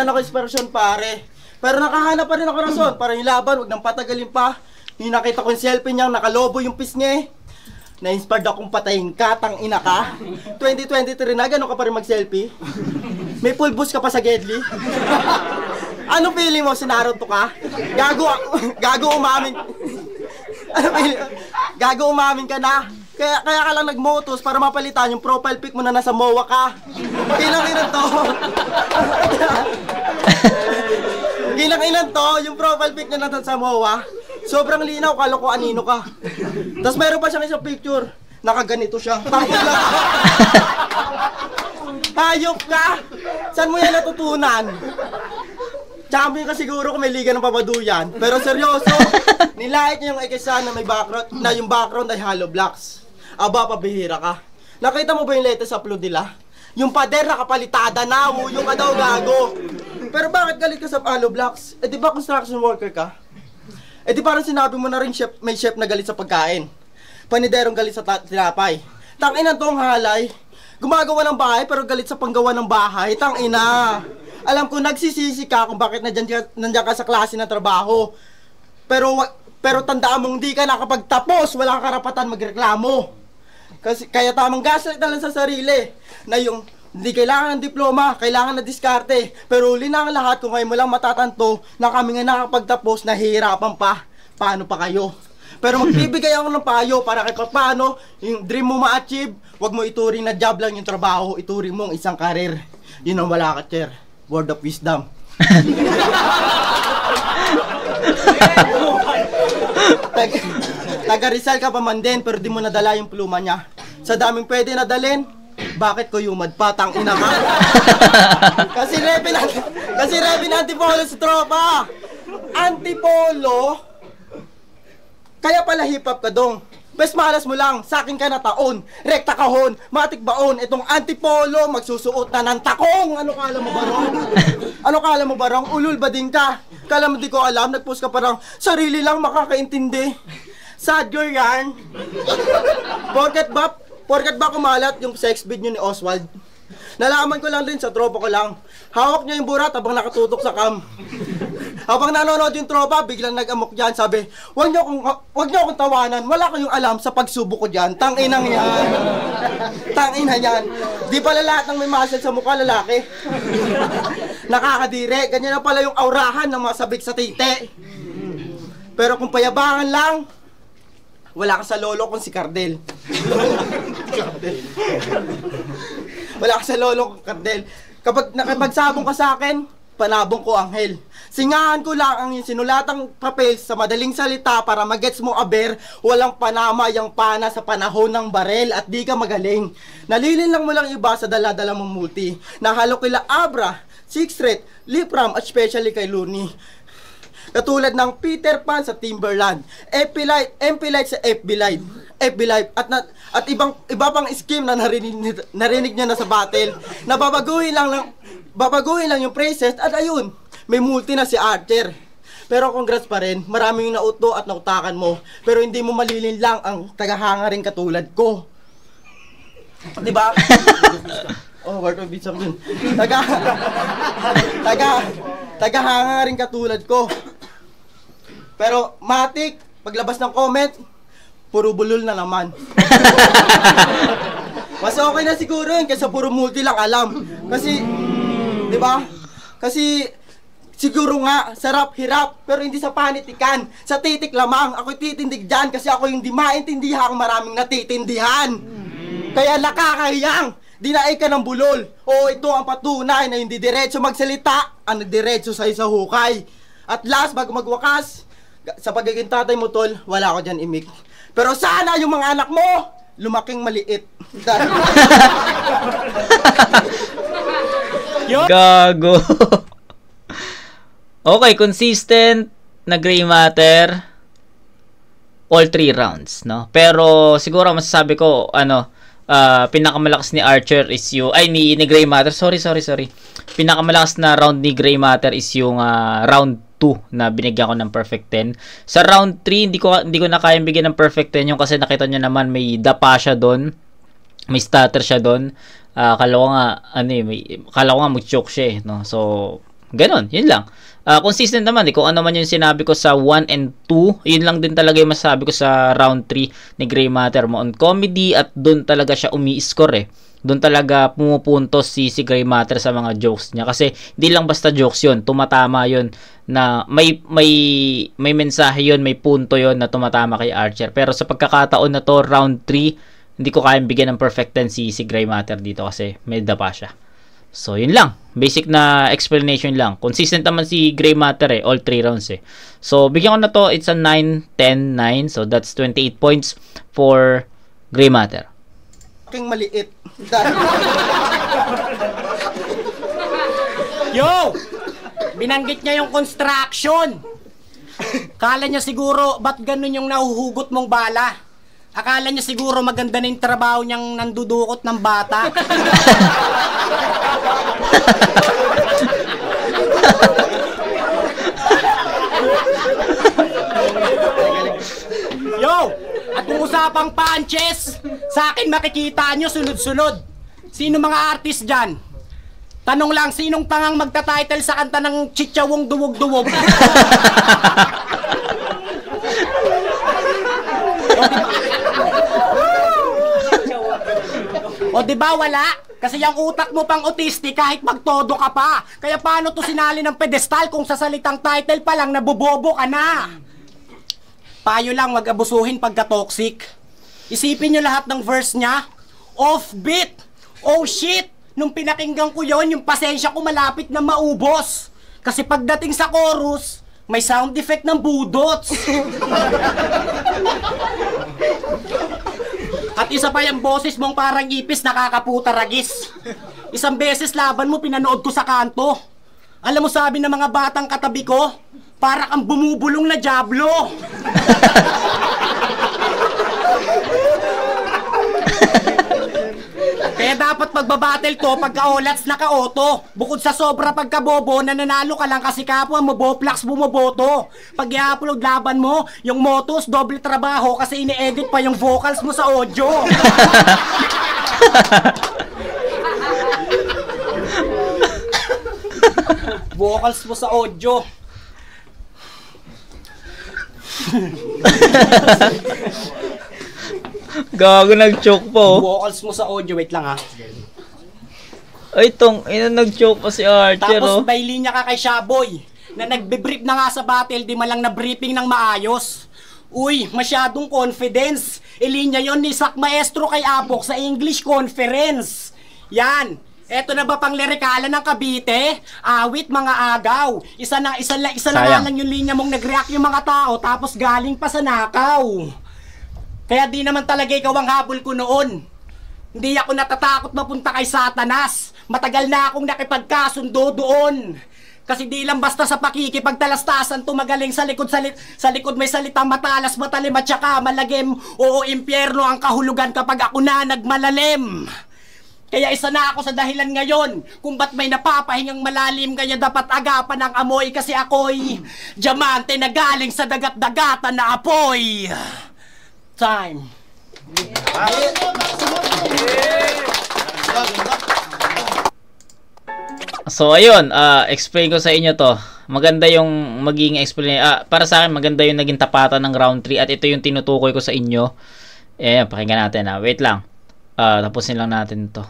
C: ako inspirasyon pare. Pero nakahanap pa rin ako rason para yung laban, wag nang patagalin pa. Yung nakita ko yung selfie niyang nakalobo yung pisngi. Na-inspired akong patayin ka, tang ina ka. 2023 na, gano'n ka pa rin mag-selfie? May full boost ka pa sa Gedli? Ano feeling mo, sinaroto ka? Gago umamin. Ano feeling? Gago umamin ka na. Kaya ka lang nag-motos para mapalitan yung profile pic mo na nasa MOA ka. Gilang-ilan to. Gilang-ilan to, yung profile pic na nasa MOA. Sobrang linaw, kala ko anino ka. Tapos meron pa siyang isang picture. Nakaganito siya. Hayop ka! Saan mo yan natutunan? Champion ka siguro kung may liga ng pabaduyan. Pero seryoso, nilait niya yung Ekesa na may background, na yung background ay hollow blocks. Aba, pabihira ka. Nakita mo ba yung latest upload nila? Yung pader nakapalitada na, yung ka daw gago. Pero bakit galit ka sa hollow blocks? Eh di ba construction worker ka? Eh di parang sinabi mo na rin may chef na galit sa pagkain. Paniderong galit sa tinapay. Tangina tong halay. Gumagawa ng bahay pero galit sa panggawa ng bahay. Tangina. Alam ko nagsisisi ka kung bakit nandiyan ka sa klase ng trabaho. Pero tandaan mong di ka nakapagtapos, wala kang karapatan magreklamo. Kaya tamang gaslight na lang sa sarili. Na yung hindi kailangan ng diploma, kailangan na diskarte. Pero uli na ang lahat kung kayo mo lang matatanto na kami nga nakapagtapos, nahihirapan pa. Paano pa kayo? Pero magbibigay ako ng payo para kahit paano yung dream mo ma-achieve, wag mo ituring na job lang yung trabaho, ituring mo ang isang karir. Yun ang wala ka, Chair. Word of wisdom. Taga Rizal ka pa man din, pero di mo nadala yung pluma niya. Sa daming pwede nadalin, bakit ko yung madpatang ina ka? Kasi repi na Antipolo sa tropa. Antipolo, kaya pala hip hop ka dong. Bes malas mo lang, sa akin ka na taon. Rekta kahon, matik baon. Itong antipolo, magsusuot na ng takong. Ano kala mo barong? Ano kala mo barong? Ulul ba din ka? Kala mo di ko alam, nagpost ka parang sarili lang makakaintindi. Sad girl yan. Porket ba kumalat yung sex video ni Oswald? Nalaman ko lang din sa tropa ko lang. Hawak niya yung burat habang nakatutok sa cam. Habang nanonood yung tropa, biglang nag-amok dyan. Sabi, wag niyo akong tawanan. Wala kayong alam sa pagsubok ko dyan. Tanginang yan. Tangina yan. Di pala lahat ng may muscle sa mukha lalaki. Nakakadire. Ganyan na pala yung aurahan ng mga sabik sa tite. Pero kung payabangan lang, wala ka sa lolo kung si Cardel. Wala ka sa lolo kung Cardel. Kapag nakipagsabong ka sa akin, panabong ko anghel. Singahan ko lang ang sinulatang papel sa madaling salita para magets mo aber, walang panama yung pana sa panahon ng barel at di ka magaling. Nalilin lang mo lang iba sa dala-dala mong multi. Nahalo kila Abra, Six Red, Lipram at especially kay Looney. Katulad ng Peter Pan sa Timberland, MP Light sa FB Live at iba pang scheme na narinig niya na sa battle. Babaguhin lang yung praises at ayun, may multi na si Archer. Pero congrats pa rin, maraming nauto at nautakan mo. Pero hindi mo malilin lang ang tagahanga rin katulad ko. Diba? Oh, word of beats yun. Tagahanga rin katulad ko. Pero matik, paglabas ng comment, puro bulol na naman. Mas okay na siguro yun kaysa puro multi lang alam. Kasi, di ba? Kasi, siguro nga, sarap, hirap, pero hindi sa panitikan. Sa titik lamang, ako'y titindig dyan kasi ako yung di maintindihan ang maraming natitindihan. Kaya nakakahiyang, dinaig ka ng bulol. O ito ang patunay na hindi diretso magsalita, ang diretso sa'yo sa hukay. At last, bago magwakas, sa pagiging tatay mo, tol, wala ako dyan imik. Pero sana yung mga anak mo, lumaking maliit.
A: Gago. Okay, consistent na gray matter all 3 rounds, no? Pero siguro masasabi ko, pinakamalakas ni Archer is yung ni gray matter. Sorry. Pinakamalakas na round ni gray matter is yung round 2 na binigyan ko ng perfect 10. Sa round 3, hindi ko na kayang bigyan ng perfect 10 yung kasi nakita nyo naman may dapa siya doon. May stutter siya doon. Kala ko nga mag-choke siya eh, no? So, ganun, yun lang. Consistent naman kung ano man yung sinabi ko sa 1 and 2, yun lang din talaga yung masasabi ko sa round 3 ni Gray Matter mo on comedy at doon talaga siya umi-score eh. Doon talaga pumupuntos si Gray Matter sa mga jokes niya kasi hindi lang basta jokes yun, tumatama yun na may mensahe yun, may punto yun na tumatama kay Archer. Pero sa pagkakataon na to, round 3, hindi ko kayang bigyan ng perfect 10 si Gray Matter dito kasi may dapa siya. So, yun lang. Basic na explanation lang. Consistent naman si Gray Matter eh. All 3 rounds eh. So, bigyan ko na to. It's a 9, 10, 9. So, that's 28 points for Gray Matter.
C: Aking maliit.
B: Yo! Binanggit niya yung construction. Kala niya siguro, ba't ganun yung nahuhugot mong bala? Akala niya siguro maganda na yung trabaho niyang nandudukot ng bata. Yo! At kung usapang punches, sa akin makikita nyo sunod-sunod. Sino mga artist dyan? Tanong lang, sinong tangang magta-title sa kanta ng Chichawong Duwog-Duwog? O diba wala? Kasi yung utak mo pang autistic kahit magtodo ka pa. Kaya paano to sinali ng pedestal kung sa salitang title pa lang nabobobo ka na? Payo lang, wag abusuhin pagka-toxic. Isipin nyo lahat ng verse niya. Offbeat! Oh shit! Nung pinakinggan ko yon, yung pasensya ko malapit na maubos. Kasi pagdating sa chorus, may sound effect ng budots. At isa pa yung boses mong parang ipis nakakaputa ragis. Isang beses laban mo, pinanood ko sa kanto. Alam mo sabi ng mga batang katabi ko, para kang bumubulong na dyablo. Kaya dapat magbabattle to pagka olats naka-auto. Bukod sa sobra pagkabobo, nananalo ka lang kasi kapwa mo boplax bumoboto. Pag i-upload laban mo, yung motos, doble trabaho kasi ini-edit pa yung vocals mo sa audio. Vocals mo sa audio.
A: Gago, nag-choke po.
B: Vocals mo sa audio, wait lang ha.
A: Ay, nag-choke pa si Archer,
B: Tapos
A: oh.
B: may linya ka kay Shaboy na nagbe-brief na nga sa battle, di malang na-briefing ng maayos. Uy, masyadong confidence. Ilinya yon ni Sak Maestro kay Apok sa English conference. Yan. Eto na ba pang lirikala ng Cavite? Awit mga agaw. Isa na nga lang yung linya mong nag-react yung mga tao tapos galing pa sa nakaw. Kaya di naman talaga ikaw ang habol ko noon. Hindi ako natatakot mapunta kay Satanas. Matagal na akong nakipagkasundo doon. Kasi di lang basta sa pakikipagtalastasan tumagaling sa likod may salitang matalas, matalim at saka malagim. Oo, impyerno ang kahulugan kapag ako na nagmalalim. Kaya isa na ako sa dahilan ngayon kung ba't may napapahingang malalim, kaya dapat agapan ang amoy kasi ako'y diamante na galing sa dagat-dagatan na apoy. Time.
A: So ayun, explain ko sa inyo to. Maganda yung maging explain. Para sa akin maganda yung naging tapatan ng round 3 at ito yung tinutukoy ko sa inyo. Pakinggan natin ha. Wait lang. Tapusin lang natin to.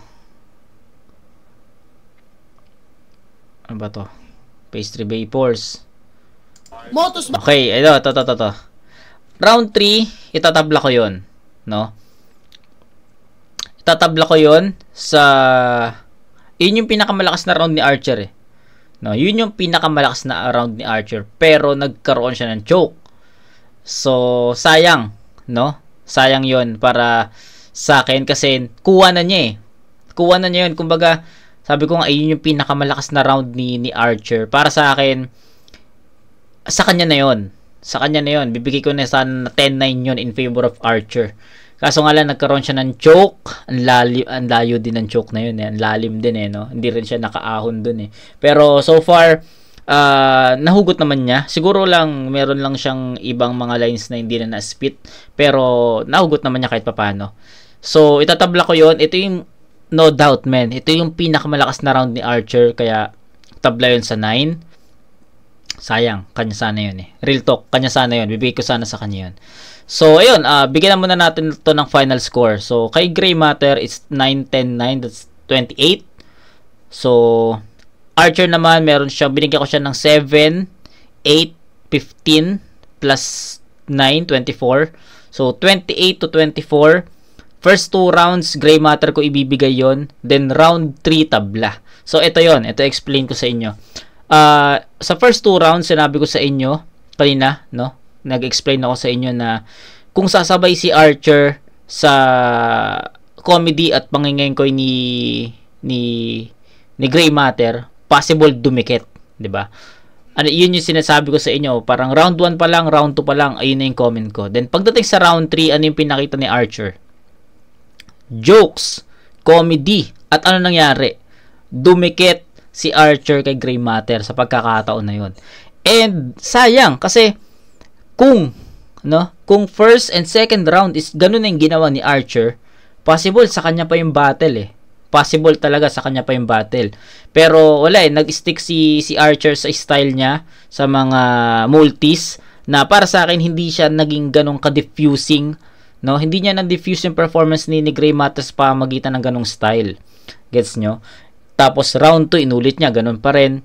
A: Ano ba to? Pastry Vapors.
B: Motos ba?
A: Okay, ito. Round 3, itatabla ko 'yon, no? Itatabla ko 'yon sa yun yung pinakamalakas na round ni Archer eh. No, yun yung pinakamalakas na round ni Archer, pero nagkaroon siya ng choke. So, sayang, no? Sayang 'yon para sa akin kasi kuha na niya eh. Kuha na niya 'yun, kumbaga, sabi ko nga yun yung pinakamalakas na round ni Archer. Para sa akin, sa kanya na 'yon. Sa kanya na yun, bibigay ko na sana 10-9 yun in favor of Archer. Kaso nga lang, nagkaroon siya ng choke. Ang layo din ng choke na yun. Ang lalim din eh, no? Hindi rin siya nakaahon dun eh. Pero so far, nahugot naman niya. Siguro lang, meron lang siyang ibang mga lines na hindi na na-spit. Pero nahugot naman niya kahit papano. So, itatabla ko yun. Ito yung, no doubt man, ito yung pinakamalakas na round ni Archer. Kaya, tabla yun sa 9. Sayang, kanya sana yun eh. Real talk, kanya sana yun. Bibigay ko sana sa kanya yun. So, ayun, bigyan muna natin ito ng final score. So, kay Gray Matter, it's 9-10-9. That's 28. So, Archer naman, meron siya, binigyan ko siya ng 7, 8, 15, plus 9, 24. So, 28 to 24. First 2 rounds, Gray Matter ko ibibigay yon. Then, round 3, tabla. So, ito yon. Ito explain ko sa inyo. Sa first 2 rounds, sinabi ko sa inyo kanina, no? Nag-explain ako sa inyo na kung sasabay si Archer sa comedy at pangingengkoy ni Gray Matter, possible dumikit, 'di ba? Yun yung sinasabi ko sa inyo, parang round 1 pa lang, round 2 pa lang, ayun na yung comment ko. Then pagdating sa round 3, ano yung pinakita ni Archer? Jokes, comedy, at ano nangyari? Dumikit si Archer kay Gray Matter sa pagkakataon na yun. And sayang kasi kung first and second round is ganun na yung ginawa ni Archer, possible sa kanya pa yung battle eh. Possible talaga sa kanya pa yung battle. Pero wala eh, nag-stick si Archer sa style niya sa mga multis na para sa akin hindi siya naging ganong ka-diffusing, no? Hindi niya na-diffuse yung performance ni Gray Matter sa pamagitan ng ganong style. Gets nyo? Tapos round 2 inulit niya, ganun pa rin.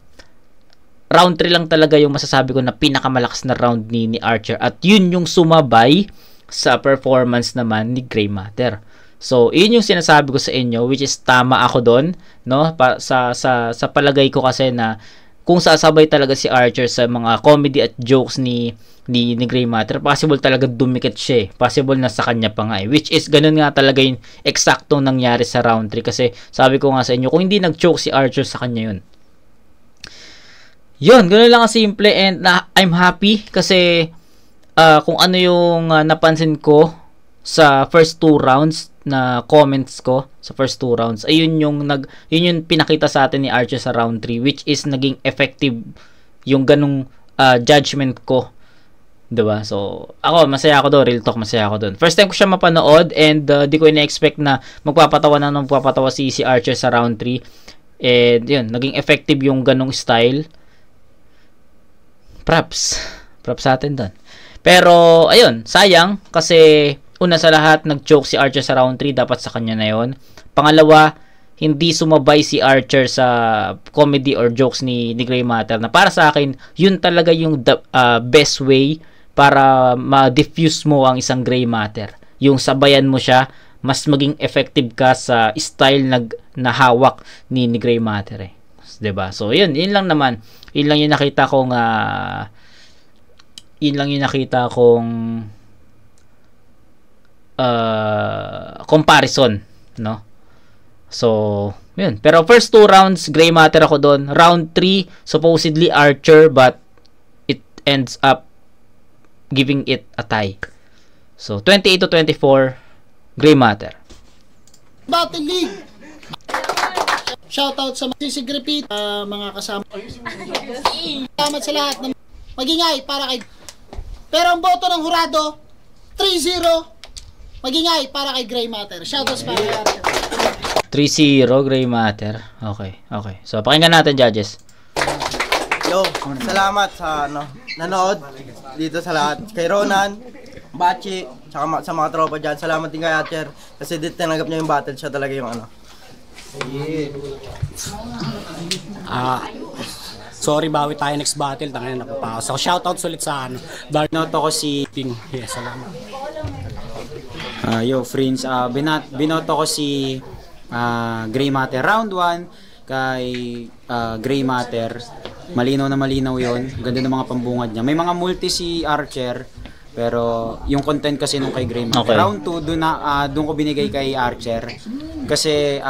A: Round 3 lang talaga yung masasabi ko na pinakamalakas na round ni Archer, at yun yung sumabay sa performance naman ni Gray Matter. So, yun yung sinasabi ko sa inyo, which is tama ako doon, no? Sa palagay ko kasi na kung sasabay talaga si Archer sa mga comedy at jokes ni Gray Matter, possible talaga dumikit siya eh. Possible na sa kanya pa nga eh. Which is, ganun nga talaga yung eksaktong nangyari sa round 3. Kasi, sabi ko nga sa inyo, kung hindi nag-choke si Archer, sa kanya yun. Yun, ganun lang simple. And I'm happy kasi kung ano yung napansin ko sa first 2 rounds na comments ko sa first 2 rounds, ayun yung pinakita sa atin ni Archer sa round 3, which is naging effective yung ganung judgment ko, 'di ba? So ako masaya ako doon, real talk, masaya ako doon. First time ko siya mapanood, and di ko ina-expect na magpapatawa si Archer sa round 3. And yun, naging effective yung ganung style. Props sa atin doon. Pero ayun, sayang kasi una sa lahat, nag-choke si Archer sa round 3, dapat sa kanya na yon. Pangalawa, hindi sumabay si Archer sa comedy or jokes ni Gray Matter, na para sa akin, yun talaga yung best way para ma-diffuse mo ang isang Gray Matter. Yung sabayan mo siya, mas maging effective ka sa style na hawak ni Gray Matter eh. 'Di ba? So yun lang naman. Yun lang yung nakita kong comparison, no? So, yun. Pero first 2 rounds, Gray Matter ako doon. Round 3, supposedly Archer, but it ends up giving it a tie. So, 28-24, Gray Matter.
D: Battle League! Shoutout sa Sisig Repeat, mga kasama. Salamat sa lahat ng magingay para kay... Pero ang boto ng hurado, 3-0. Magingay para kay Gray Matter. Shoutouts para kay Archer.
A: 3-0, Gray Matter. Okay. So, pakinggan natin, judges.
C: Yo, salamat sa nanood dito sa lahat. Kay Ronan, Bachi, saka sa mga tropa dyan. Salamat din kay Archer. Kasi dito tinanggap niya yung battle. Siya talaga yung
E: Sorry, bawi tayo next battle. Tangina, napapaos. So, shoutouts ulit sa Binoto ko si Ping. Yes, salamat.
F: Yo, friends, binoto ko si Gray Matter. Round 1 kay Gray Matter. Malinaw na malinaw yon. Ganda ng mga pambungad niya. May mga multi si Archer, pero yung content kasi nung kay Gray Matter. Okay. Round 2, doon ko binigay kay Archer. Kasi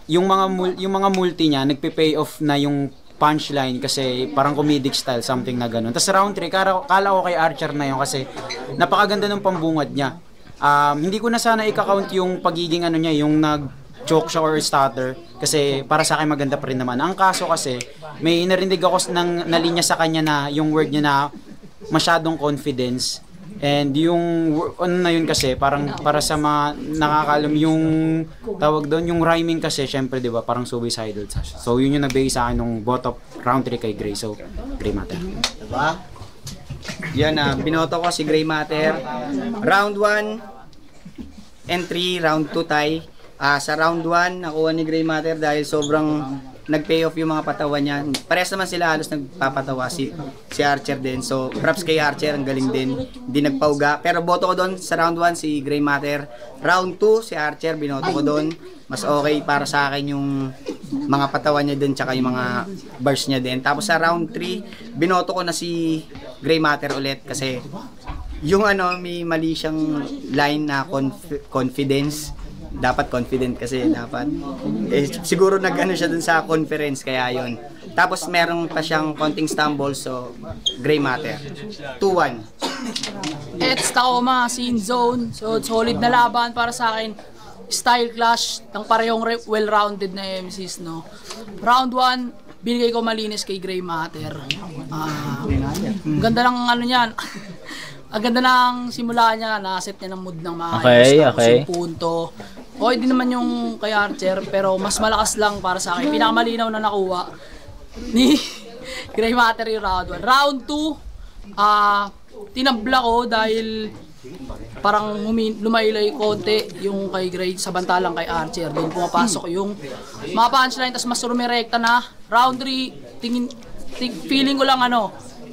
F: yung mga multi niya, nagpe-pay off na yung punchline kasi parang comedic style, something na ganun. Tapos round 3, kala ko kay Archer na yun kasi napakaganda ng pambungad niya. Hindi ko na sana i-count yung pagiging niya, yung nag-choke siya or stutter, kasi para sa akin maganda pa rin naman. Ang kaso kasi, may narinig ako na linya sa kanya na yung word niya na masyadong confidence. And yung na yun kasi parang para sa mga nakakalam yung tawag doon, yung rhyming kasi syempre 'di ba parang suicidal. So yun yung nagbigay sa akin nung bottom round 3 kay Gray. So Gray Matter.
G: Diba? Yan binoto ko si Gray Matter. Round 1 and 3, round 2 tie. Sa round 1 nakuha ni Gray Matter dahil sobrang nag-pay off yung mga patawa niya. Parehas naman sila halos nagpapatawa, si Archer din. So, props kay Archer, ang galing din. Hindi nagpauga. Pero boto ko doon sa round 1 si Gray Matter. Round 2 si Archer, binoto ko doon. Mas okay para sa akin yung mga patawa niya din tsaka yung mga bars niya din. Tapos sa round 3, binoto ko na si Gray Matter ulit kasi yung may mali siyang line na confidence. Dapat confident kasi dapat siguro nag-ano siya dun sa conference kaya yon. Tapos meron pa siyang konting stumble, so Gray Matter 2-1.
D: It's Tacoma Scene Zone. So solid na laban para sa akin. Style clash ng parehong well-rounded na MCs, no. Round 1 binigay ko malinis kay Gray Matter. Ganda ng niyan. Ang ganda ng simula niya, nakaset niya ng mood ng maayos.
A: Okay.
D: Yung punto. Okay din naman yung kay Archer, pero mas malakas lang para sa akin. Pinakamalinaw na nakuha ni Gray Matter yung round 1. Round 2, tinabla ko dahil parang lumaylay konti yung kay Gray samantalang kay Archer. Doon pumapasok yung mga punchline, tapos mas rumirekta na. Round 3, feeling ko lang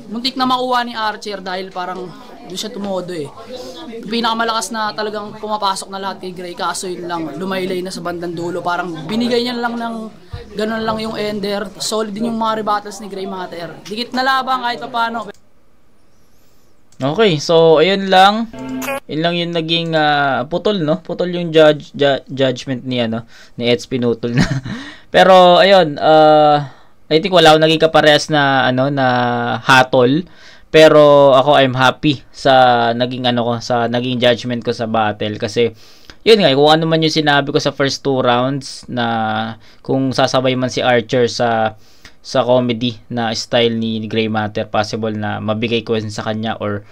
D: muntik na makuha ni Archer dahil parang doon siya tumodo eh. Pinakamalakas na talagang pumapasok na lahat kay Gray, kaso yun lang, lumaylay na sa bandang dulo. Parang binigay niya lang ng ganun lang yung ender. Solid din yung mga rebattles ni Gray Matter. Dikit na laban kahit pa paano.
A: Okay, so ayun lang. Yun lang yung naging putol, no? Putol yung judgment ni ni Eds, pinutol na. Pero ayun, I think wala akong naging kaparehas na na hatol. Pero ako, I'm happy sa naging ano ko, sa naging judgment ko sa battle. Kasi, yun nga, kung ano man yung sinabi ko sa first 2 rounds, na kung sasabay man si Archer sa comedy na style ni Gray Matter, possible na mabigay ko sa kanya or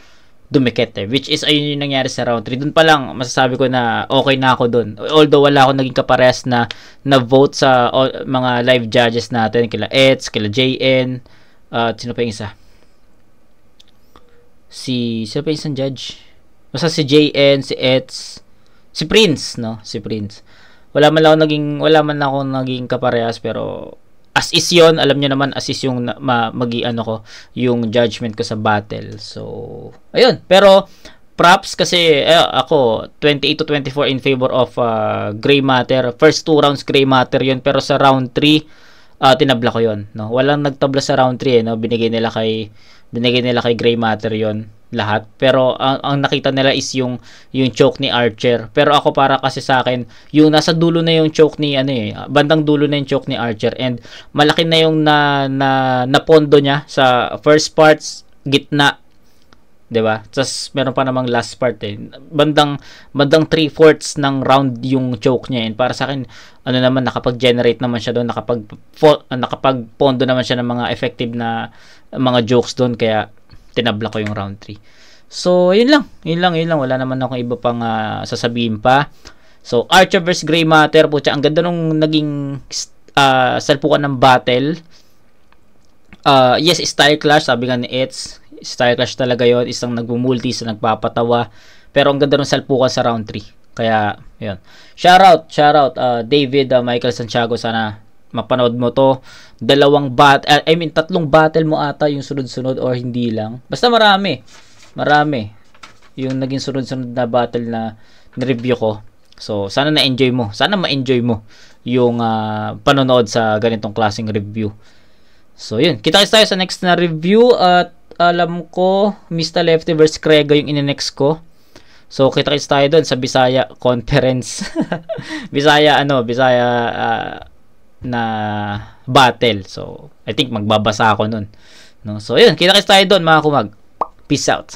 A: dumikit which is ayun yung nangyari sa round 3. Doon pa lang masasabi ko na okay na ako doon, although wala ako naging kaparehas na vote sa mga live judges natin, kila Eds, kila JN, sino pa yung isa, sino pa yung isang judge, basta si JN, si Eds, si Prince, no, si Prince. Wala man ako naging kaparehas, pero as is yun, alam nyo naman, as is yung yung judgment ko sa battle. So, ayun. Pero, props kasi ako, 28-24 in favor of Gray Matter. First 2 rounds, Gray Matter yun. Pero sa round 3, tinabla ko yun. No? Walang nagtabla sa round 3. No? Binigay nila kay Gray Matter yun. Lahat. Pero ang nakita nila is yung choke ni Archer. Pero ako, para kasi sa akin, yung nasa dulo na yung choke ni bandang dulo na yung choke ni Archer, and malaki na yung napondo niya sa first parts, gitna, 'di ba? Tapos meron pa namang last part bandang 3/4 ng round yung choke niya, and para sa akin naman, nakapag-generate naman siya doon, nakapag-pondo naman siya ng mga effective na mga jokes doon, kaya tinabla ko yung round 3. So, yun lang. Wala naman akong iba pang sasabihin pa. So, Archer vs Gray Matter. Pucha, ang ganda nung naging salpukan ng battle. Yes, style clash. Sabi nga ni Eds, style clash talaga yon. Isang nagmumulti, isang nagpapatawa. Pero ang ganda nung salpukan sa round 3. Kaya, yun. Shoutout, David, Michael Santiago. Sana mapanood mo to. 3 battle mo ata yung sunod-sunod, or hindi lang. Basta marami yung naging sunod-sunod na battle na ni-review ko. So, sana na-enjoy mo. Sana ma-enjoy mo yung panonood sa ganitong klaseng review. So, yun. Kita-kits tayo sa next na review. At alam ko, Mr. Lefty vs. Krega yung ine-next ko. So, kita-kits tayo doon sa Bisaya Conference. Bisaya na battle. So, I think magbabasa ako nun. No? So, yun. Kita-kits tayo doon, mga kumag. Peace out.